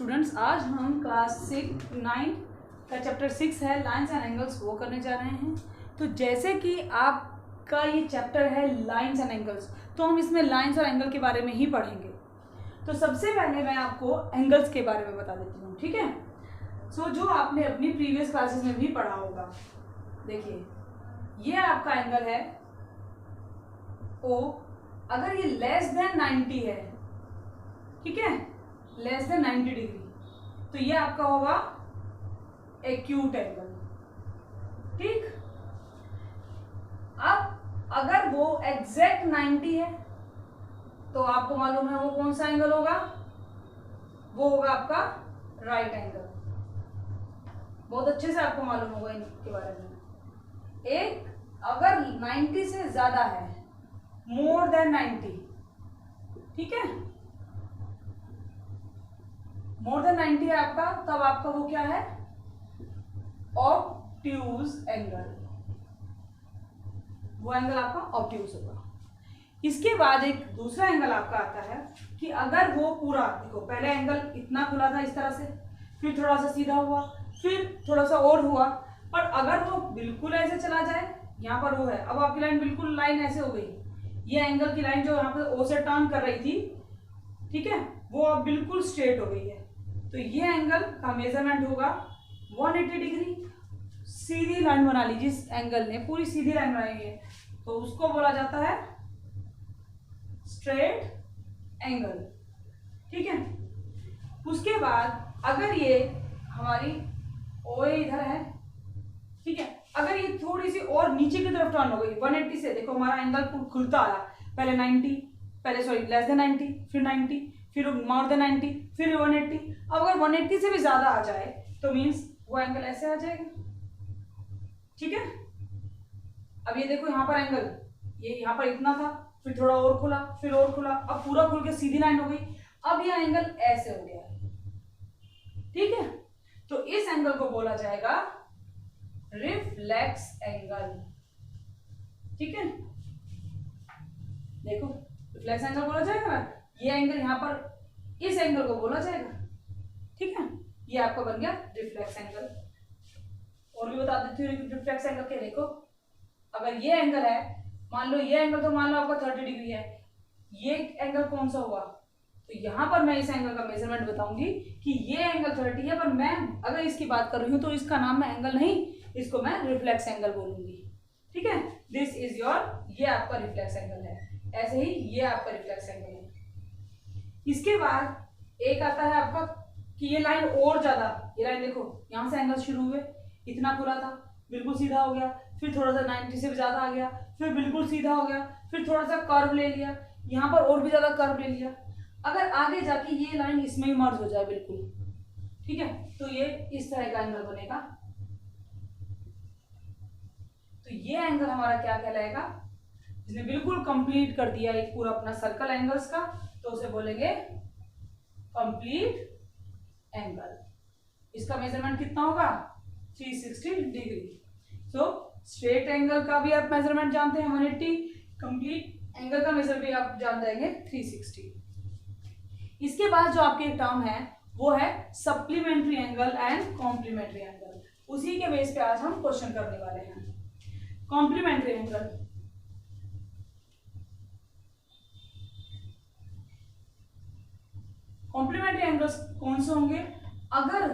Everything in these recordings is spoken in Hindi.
स्टूडेंट्स, आज हम क्लास 9 का चैप्टर 6 है लाइंस एंड एंगल्स वो करने जा रहे हैं। तो जैसे कि आपका ये चैप्टर है लाइंस एंड एंगल्स, तो हम इसमें लाइंस और एंगल के बारे में ही पढ़ेंगे। तो सबसे पहले मैं आपको एंगल्स के बारे में बता देती हूँ, ठीक है। सो जो आपने अपनी प्रीवियस क्लासेस में भी पढ़ा होगा, देखिए ये आपका एंगल है ओ। अगर ये लेस देन 90 है, ठीक है, लेस देन 90 डिग्री, तो ये आपका होगा एक्यूट एंगल, ठीक। अब अगर वो एग्जैक्ट 90 है तो आपको मालूम है वो कौन सा एंगल होगा, वो होगा आपका राइट एंगल। बहुत अच्छे से आपको मालूम होगा इनके बारे में। एक अगर 90 से ज्यादा है, मोर देन 90, ठीक है, मोर देन 90 है आपका, तब आपका वो क्या है, ऑब्ट्यूज एंगल। वो एंगल आपका ऑब्ट्यूज होगा। इसके बाद एक दूसरा एंगल आपका आता है कि अगर वो पूरा, देखो पहले एंगल इतना खुला था इस तरह से, फिर थोड़ा सा सीधा हुआ, फिर थोड़ा सा और हुआ, पर अगर वो बिल्कुल ऐसे चला जाए, यहाँ पर वो है, अब आपकी लाइन बिल्कुल लाइन ऐसे हो गई, ये एंगल की लाइन जो यहाँ पर ओ से टर्न कर रही थी, ठीक है, वो अब बिल्कुल स्ट्रेट हो गई है। तो ये एंगल का मेजरमेंट होगा 180 डिग्री। सीधी लाइन बना ली, जिस एंगल ने पूरी सीधी लाइन बनाई है तो उसको बोला जाता है स्ट्रेट एंगल, ठीक है। उसके बाद अगर ये हमारी ओ इधर है, ठीक है, अगर ये थोड़ी सी और नीचे की तरफ टर्न हो गई 180 से, देखो हमारा एंगल खुलता आया, पहले 90, पहले सॉरी लेस देन 90, फिर 90, फिर मोर देन 90, फिर 180। अब अगर 180 से भी ज्यादा आ जाए तो मीन्स वो एंगल ऐसे आ जाएगा, ठीक है। अब ये देखो यहाँ पर एंगल, ये यहाँ पर इतना था, फिर थोड़ा और खुला, फिर और खुला, अब पूरा खुल के सीधी लाइन हो गई। अब ये एंगल ऐसे हो गया, ठीक है। तो इस एंगल को बोला जाएगा रिफ्लेक्स एंगल, ठीक है। देखो रिफ्लेक्स एंगल बोला जाएगा, ये एंगल यहाँ पर इस एंगल को बोला जाएगा, ठीक है। ये आपका बन गया रिफ्लेक्स एंगल। और भी बता देती हूँ रिफ्लेक्स एंगल के। देखो अगर ये एंगल है, मान लो ये एंगल तो मान लो आपका 30 डिग्री है, ये एंगल कौन सा हुआ, तो यहां पर मैं इस एंगल का मेजरमेंट बताऊंगी कि ये एंगल 30 है, पर मैं अगर इसकी बात कर रही हूं तो इसका नाम मैं एंगल नहीं, इसको मैं रिफ्लेक्स एंगल बोलूंगी, ठीक है। दिस इज योर, ये आपका रिफ्लेक्स एंगल है। ऐसे ही ये आपका रिफ्लेक्स एंगल है। इसके बाद एक आता है आपका कि ये लाइन और ज्यादा, ये लाइन देखो यहां से एंगल शुरू हुए, इतना खुला था, बिल्कुल सीधा हो गया, फिर थोड़ा सा 90 से भी ज्यादा आ गया, फिर बिल्कुल सीधा हो गया, फिर थोड़ा सा कर्व ले लिया, यहाँ पर और भी ज्यादा कर्व ले लिया। अगर आगे जाके ये लाइन इसमें ही मर्ज हो जाए बिल्कुल, ठीक है, तो ये इस तरह का एंगल बनेगा। तो ये एंगल हमारा क्या कहलाएगा, जिसने बिल्कुल कंप्लीट कर दिया एक पूरा अपना सर्कल एंगल्स का, तो उसे बोलेंगे कंप्लीट एंगल। इसका मेजरमेंट कितना होगा, 360 डिग्री। सो स्ट्रेट एंगल का भी आप मेजरमेंट जानते हैं 180, कंप्लीट एंगल का मेजर भी आप जान जाएंगे 360। इसके बाद जो आपके टर्म है वो है supplementary angle and complementary angle. उसी के बेस पे आज हम क्वेश्चन करने वाले हैं। कॉम्प्लीमेंट्री एंगल, कॉम्प्लीमेंट्री एंगल्स कौन से होंगे, अगर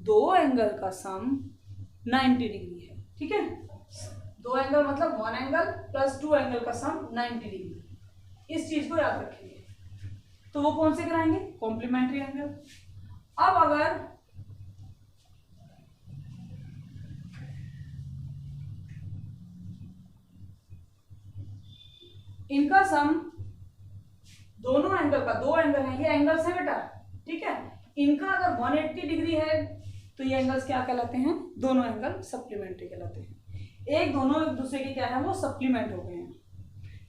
दो एंगल का सम 90 डिग्री है, ठीक है, दो एंगल मतलब one angle plus two angle का सम 90 डिग्री, इस चीज को याद रखेंगे, तो वो कौन से कराएंगे, कॉम्प्लीमेंट्री एंगल। अब अगर इनका सम दोनों एंगल का, दो एंगल है, ये एंगल्स है बेटा, ठीक है, इनका अगर 180 डिग्री है तो ये एंगल्स क्या कहलाते हैं, दोनों एंगल सप्लीमेंट्री कहलाते हैं। एक दोनों एक दूसरे के क्या है, वो सप्लीमेंट हो गए हैं,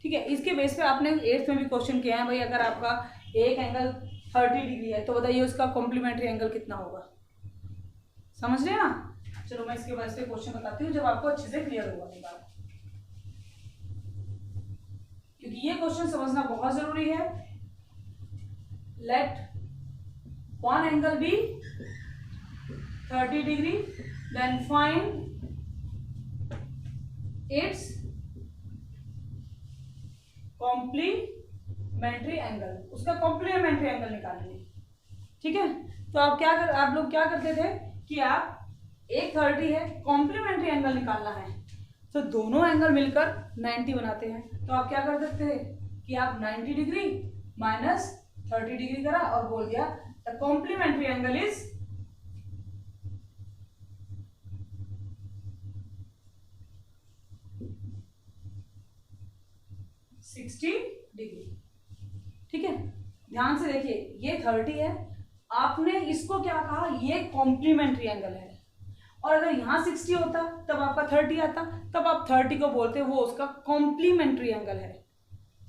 ठीक है। इसके बेस पे आपने 8th में भी क्वेश्चन किया है, भाई अगर आपका एक एंगल 30 डिग्री है तो बताइए उसका कॉम्प्लीमेंट्री एंगल कितना होगा, समझ रहे हैं ना। चलो मैं इसके बेस पे क्वेश्चन बताती हूँ जब आपको अच्छे से क्लियर होगा ये बात, क्योंकि ये क्वेश्चन समझना बहुत जरूरी है। Let one angle be 30 degree, then find its complementary angle, उसका कॉम्प्लीमेंट्री एंगल निकालेंगे। ठीक है, तो आप लोग क्या करते थे कि आप एक 30 है, कॉम्प्लीमेंट्री एंगल निकालना है, तो दोनों एंगल मिलकर 90 बनाते हैं। तो आप क्या कर सकते थे कि आप 90 डिग्री माइनस 30 डिग्री करा और बोल दिया the complementary angle is 60 degree. ठीक है, ध्यान से देखिए, ये 30 है, आपने इसको क्या कहा, ये कॉम्प्लीमेंट्री एंगल है, और अगर यहाँ 60 होता तब आपका 30 आता, तब आप 30 को बोलते वो उसका कॉम्प्लीमेंट्री एंगल है।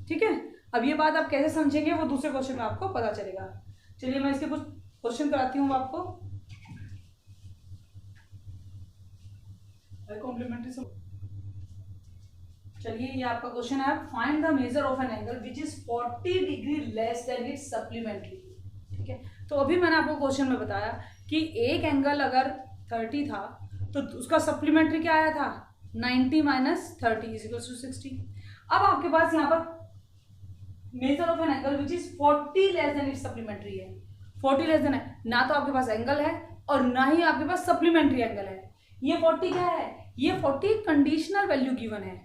ठीक है, अब ये बात आप कैसे समझेंगे वो दूसरे क्वेश्चन में आपको पता चलेगा। चलिए मैं इसके कुछ क्वेश्चन कराती हूँ आपको। कॉम्प्लीमेंट्री से चलिए, ये आपका क्वेश्चन है, find the measure of an angle which is 40 degree less than its supplementary. ठीक है, तो अभी मैंने आपको क्वेश्चन में बताया कि एक एंगल अगर 30 था तो उसका सप्लीमेंट्री क्या आया था, 90 माइनस 30 इज इक्वल टू 60। अब आपके पास यहाँ पर major of an angle which is 40 less than its supplementary है। 40 लेस देन है, ना तो आपके पास एंगल है और ना ही आपके पास सप्लीमेंट्री एंगल है। ये 40 क्या है, ये 40 कंडीशनल वैल्यू गिवन है।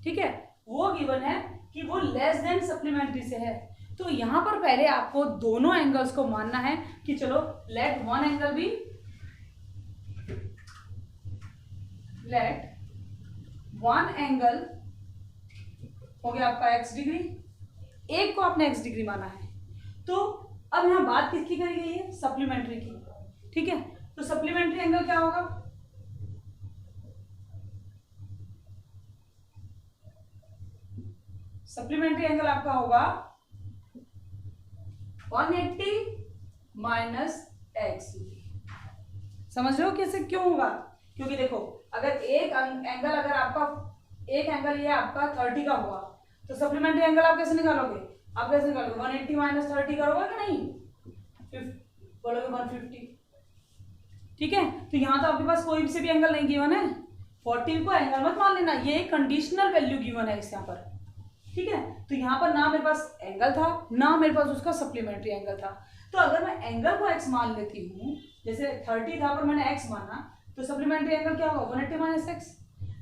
ठीक है, वो गिवन है कि वो लेस देन सप्लीमेंट्री से है। तो यहां पर पहले आपको दोनों एंगल्स को मानना है कि चलो लेट वन एंगल भी, लेट वन एंगल हो गया आपका x डिग्री, एक को आपने x डिग्री माना है। तो अब यहां बात किसकी करी गई है, सप्लीमेंट्री की। ठीक है, तो सप्लीमेंट्री एंगल क्या होगा, सप्लीमेंट्री एंगल आपका होगा 180 माइनस एक्स। समझ रहे हो कैसे, क्यों होगा, क्योंकि देखो अगर एक एंगल, अगर आपका एक एंगल ये आपका 30 का हुआ तो सप्लीमेंट्री एंगल आप कैसे निकालोगे, आप कैसे निकालोगे, 180 माइनस 30 करोगे कि नहीं, बोलोगे 150। ठीक है, तो यहां तो आपके पास कोई से भी एंगल नहीं गिवन है, 40 को एंगल मत मान लेना, ये कंडीशनल वैल्यू गिवन है इस यहाँ पर। ठीक है, तो यहाँ पर ना मेरे पास एंगल था, ना मेरे पास उसका सप्लीमेंट्री एंगल था। तो अगर मैं एंगल को x मान लेती हूँ, जैसे 30 था पर मैंने x माना, तो सप्लीमेंट्री एंगल क्या होगा, 180 माइनस एक्स।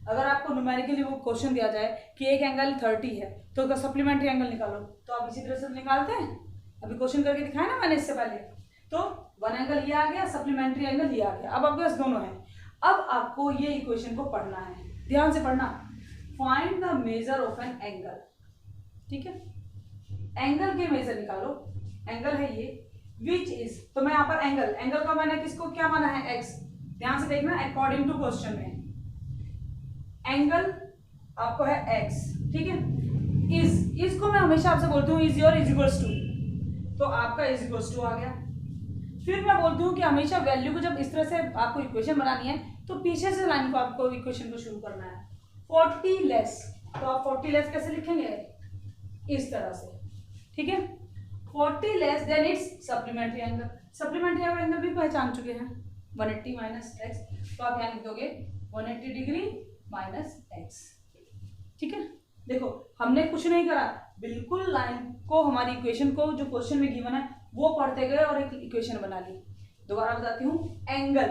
अगर आपको न्यूमेरिकली वो क्वेश्चन दिया जाए कि एक एंगल 30 है तो उसका सप्लीमेंट्री एंगल निकालो, तो आप इसी तरह से निकालते हैं। अभी क्वेश्चन करके दिखाया ना मैंने इससे पहले, तो वन एंगल ये आ गया, सप्लीमेंट्री एंगल ये आ गया। अब आपके पास दोनों है। अब आपको ये इक्वेशन को पढ़ना है, ध्यान से पढ़ना, find the measure of an angle. ठीक है, एंगल के मेजर निकालो, एंगल है ये विच इज, तो मैं यहाँ पर एंगल का मैंने किसको क्या माना है, x। ध्यान से देखना, अकॉर्डिंग टू क्वेश्चन में एंगल आपको है x। ठीक है, इसको मैं हमेशा आपसे बोलती हूँ its your is equals to, तो आपका इज इक्वल्स टू आ गया। फिर मैं बोलती हूँ कि हमेशा वैल्यू को जब इस तरह से आपको इक्वेशन बनानी है तो पीछे से लाइन को आपको इक्वेशन को शुरू करना है। 40 लेस, तो आप 40 लेस कैसे लिखेंगे, इस तरह से। ठीक है, 40 less than its supplementary angle, supplementary angle भी पहचान चुके हैं, 180 माइनस एक्स, तो आप यहाँ लिख दोगे 180 डिग्री माइनस एक्स। ठीक है, देखो हमने कुछ नहीं करा, बिल्कुल लाइन को, हमारी इक्वेशन को जो क्वेश्चन में गिवन है वो पढ़ते गए और एक इक्वेशन बना ली। दोबारा बताती हूँ, एंगल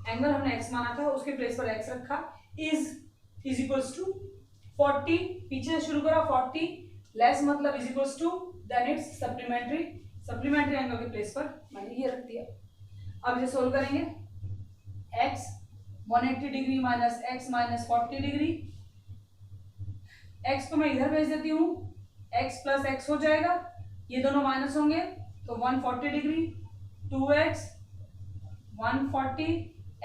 हमने x माना था, उसके प्लेस पर x रखा, इज इक्वल्स टू 40, पीछे से शुरू करा, 40 लेस मतलब is equals to then its supplementary angle के प्लेस पर मैंने ये रख दिया। अब इसे सोल्व करेंगे, x 180 degree minus x minus 40 degree, x को मैं इधर भेज देती हूँ, x प्लस एक्स हो जाएगा, ये दोनों माइनस होंगे तो 140 डिग्री, 2x 140,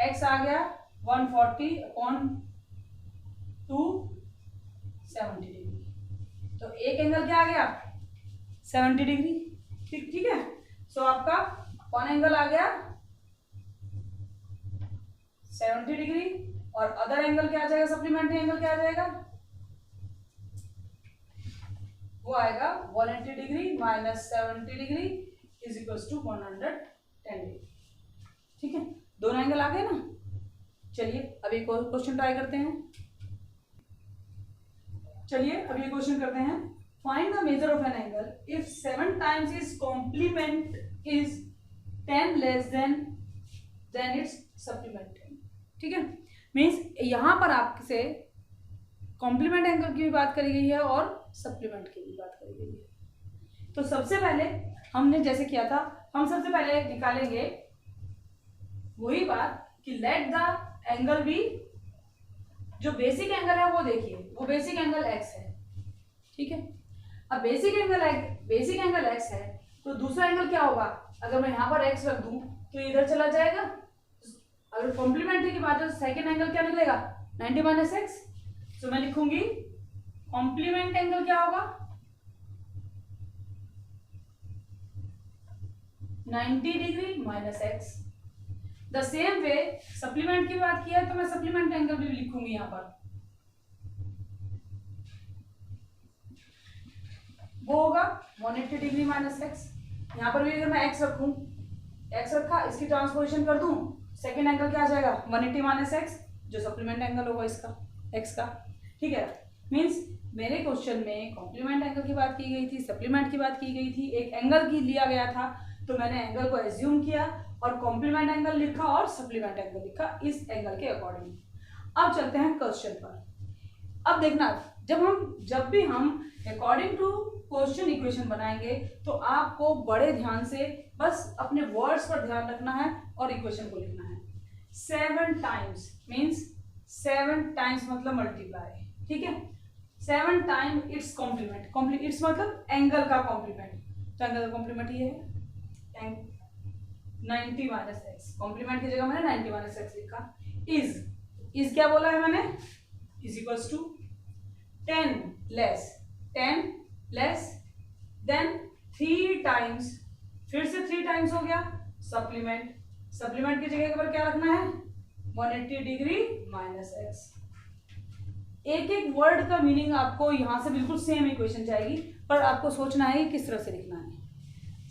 x आ गया 140 अपॉन 270 डिग्री, तो एक एंगल क्या आ गया 70 डिग्री। ठीक है, सो आपका वन एंगल आ गया 70 डिग्री और अदर एंगल क्या आ जाएगा, सप्लीमेंट्री एंगल क्या आ जाएगा, वो आएगा 180 degree minus 70 degree is equals to 120 10 degree. ठीक है, दोनों एंगल आ गए ना। चलिए अब एक और क्वेश्चन ट्राई करते हैं। चलिए अब ये क्वेश्चन करते हैं, find the measure of an angle if 7 times its complement is 10 less than its supplement. ठीक है, मीन्स यहाँ पर आपसे कॉम्प्लीमेंट एंगल की भी बात करी गई है और सप्लीमेंट की भी बात करी गई है। तो सबसे पहले हमने जैसे किया था, हम सबसे पहले निकालेंगे वही बात कि लेट द एंगल बी, जो बेसिक एंगल है वो देखिए, वो बेसिक एंगल एक्स है। ठीक है, अब बेसिक एंगल एक्स है तो दूसरा एंगल क्या होगा, अगर मैं यहाँ पर एक्स रख दूं तो इधर चला जाएगा। अगर कॉम्प्लीमेंट्री की बात है तो सेकेंड एंगल क्या निकलेगा, 90 माइनस एक्स। तो मैं लिखूंगी कॉम्प्लीमेंट एंगल क्या होगा, 90 degree minus x. The same way supplement की बात किया है तो मैं सप्लीमेंट एंगल भी लिखूंगी यहाँ पर, वो होगा 180 डिग्री माइनस एक्स। यहाँ पर भी अगर मैं एक्स रखूं, एक्स रखा, इसकी ट्रांसपोजिशन कर दूं, सेकेंड एंगल क्या आ जाएगा 180 माइनस एक्स, जो सप्लीमेंट एंगल होगा इसका एक्स का। ठीक है, मीन्स मेरे क्वेश्चन में कॉम्प्लीमेंट एंगल की बात की गई थी, सप्लीमेंट की बात की गई थी, एक एंगल की लिया गया था तो मैंने एंगल को एज्यूम किया और कॉम्प्लीमेंट एंगल लिखा और सप्लीमेंट एंगल लिखा इस एंगल के अकॉर्डिंग। अब चलते हैं क्वेश्चन पर। अब देखना, जब भी हम अकॉर्डिंग टू क्वेश्चन इक्वेशन बनाएंगे तो आपको बड़े ध्यान से बस अपने वर्ड्स पर ध्यान रखना है और इक्वेशन को लिखना है। 7 टाइम्स मीन्स 7 टाइम्स मतलब मल्टीप्लाई। ठीक है, 7 टाइम इट्स कॉम्प्लीमेंट, इट्स मतलब एंगल का कॉम्प्लीमेंट, तो एंगल का कॉम्प्लीमेंट ये है 90 माइनस एक्स। कॉम्प्लीमेंट की जगह मैंने 90 माइनस एक्स लिखा। इज क्या बोला है मैंने, is equals to 10 less than 3 times, फिर से 3 टाइम्स हो गया सप्लीमेंट की जगह पर क्या रखना है 180 डिग्री माइनस एक्स। एक एक वर्ड का मीनिंग आपको यहां से बिल्कुल सेम इक्वेशन जाएगी, पर आपको सोचना है किस तरह से लिखना है।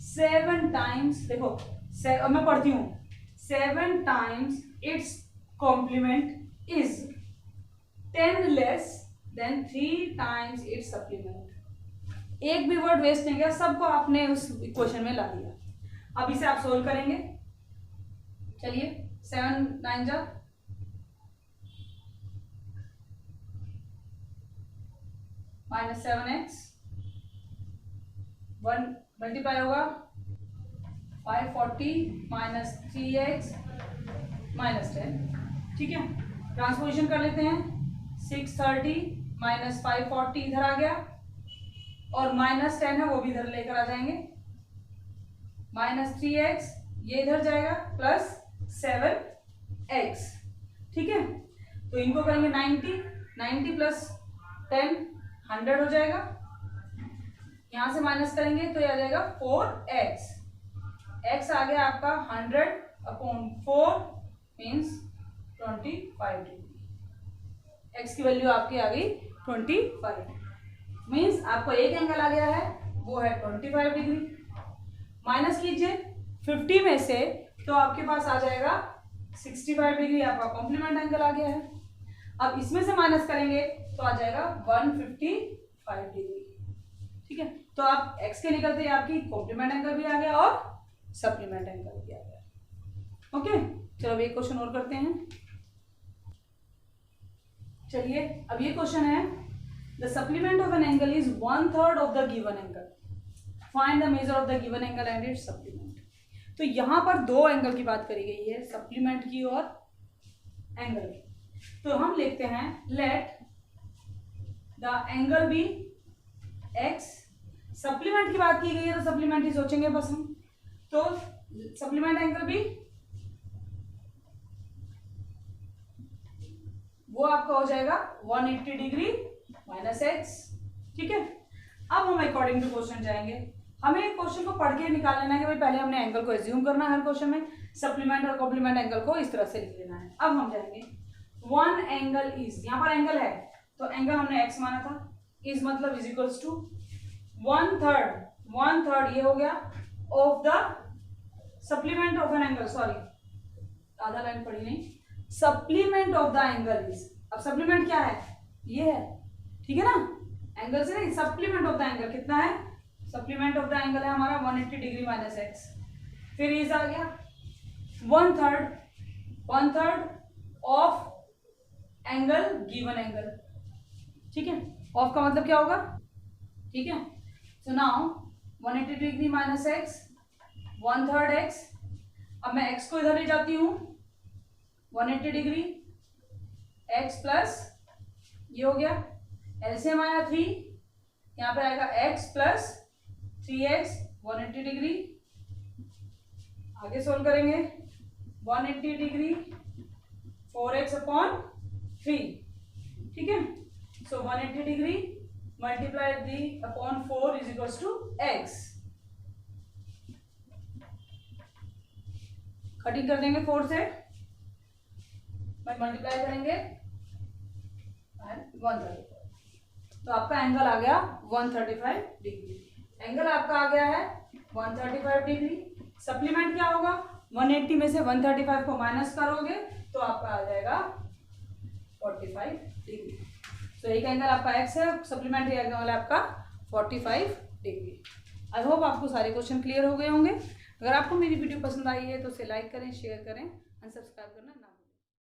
7 टाइम्स, देखो मैं पढ़ती हूं, 7 times its complement is 10 less than 3 times its supplement. एक भी वर्ड वेस्ट नहीं गया, सबको आपने उस इक्वेशन में ला दिया। अब इसे आप सोल्व करेंगे। चलिए 7 9 जा माइनस 7x, 1 मल्टीप्लाई होगा 540 माइनस 3x माइनस 10। ठीक है, ट्रांसपोजिशन कर लेते हैं, 630 माइनस 540 इधर आ गया और माइनस 10 है वो भी इधर लेकर आ जाएंगे, माइनस 3x ये इधर जाएगा प्लस 7x। ठीक है, तो इनको करेंगे 90 प्लस 10 100 हो जाएगा, यहां से माइनस करेंगे तो यह आ जाएगा 4x। x आ गया आपका 100/4 मीन्स 25 डिग्री। x की वैल्यू आपकी आ गई 25 मीन्स आपको एक एंगल आ गया है वो है 25 डिग्री। माइनस कीजिए 50 में से तो आपके पास आ जाएगा 65 डिग्री, आपका कॉम्प्लीमेंट एंगल आ गया है। अब इसमें से माइनस करेंगे तो आ जाएगा 155 डिग्री। ठीक है, तो आप x के निकलते आपकी कॉम्प्लीमेंट एंगल भी आ गया और सप्लीमेंट एंगल भी आ गया। ओके, चलो अब एक क्वेश्चन और करते हैं। चलिए अब ये क्वेश्चन है, the supplement of an angle is 1/3 of the given angle, find the measure of the given angle and it's supplement. तो यहां पर दो एंगल की बात करी गई है, सप्लीमेंट की और एंगल की। तो हम लिखते हैं let the angle be x। Supplement की बात की गई है तो सप्लीमेंट ही सोचेंगे बस हम, तो सप्लीमेंट एंगल बी वो आपका हो जाएगा 180 डिग्री माइनस एक्स। ठीक है, अब हम अकॉर्डिंग टू क्वेश्चन जाएंगे। हमें क्वेश्चन को पढ़ के निकाल लेना है कि भाई पहले हमने एंगल को एज्यूम करना है हर क्वेश्चन में, सप्लीमेंट और कॉम्प्लीमेंट एंगल को इस तरह से लिख लेना है। अब हम जाएंगे, वन एंगल इज, यहाँ पर एंगल है तो एंगल हमने x माना था, इज मतलब इज इक्वल्स टू 1/3 ये हो गया of the supplement of an angle, sorry आधा लाइन पढ़ी नहीं, supplement of the angle is, अब सप्लीमेंट क्या है, ये है, ठीक है ना, एंगल से नहीं, सप्लीमेंट ऑफ द एंगल कितना है, सप्लीमेंट ऑफ द एंगल है हमारा 180 डिग्री माइनस एक्स, फिर इज आ गया 1/3 ऑफ एंगल गिवन एंगल, ठीक है, ऑफ का मतलब क्या होगा, ठीक है, so now 180 degree minus x 1/3 x, अब मैं एक्स को इधर ले जाती हूं 180 डिग्री एक्स प्लस ये हो गया एलसीएम आया 3, यहाँ पे आएगा x प्लस 3x 180 डिग्री, आगे सोल्व करेंगे 180 डिग्री 4x अपॉन 3, ठीक है, so 180 degree multiply 3 upon 4 is equals to x, cutting कर देंगे 4 से, मल्टीप्लाई करेंगे 135, तो आपका एंगल आ गया 135 डिग्री, एंगल आपका आ गया है 135 डिग्री, सप्लीमेंट क्या होगा, 180 में से 135 को माइनस करोगे तो आपका आ जाएगा 45 डिग्री, तो एक एंगल आपका x है, सप्लीमेंट्री एंगल आपका 45 डिग्री। आई होप आपको सारे क्वेश्चन क्लियर हो गए होंगे। अगर आपको मेरी वीडियो पसंद आई है तो उसे लाइक करें, शेयर करें एंड सब्सक्राइब करना ना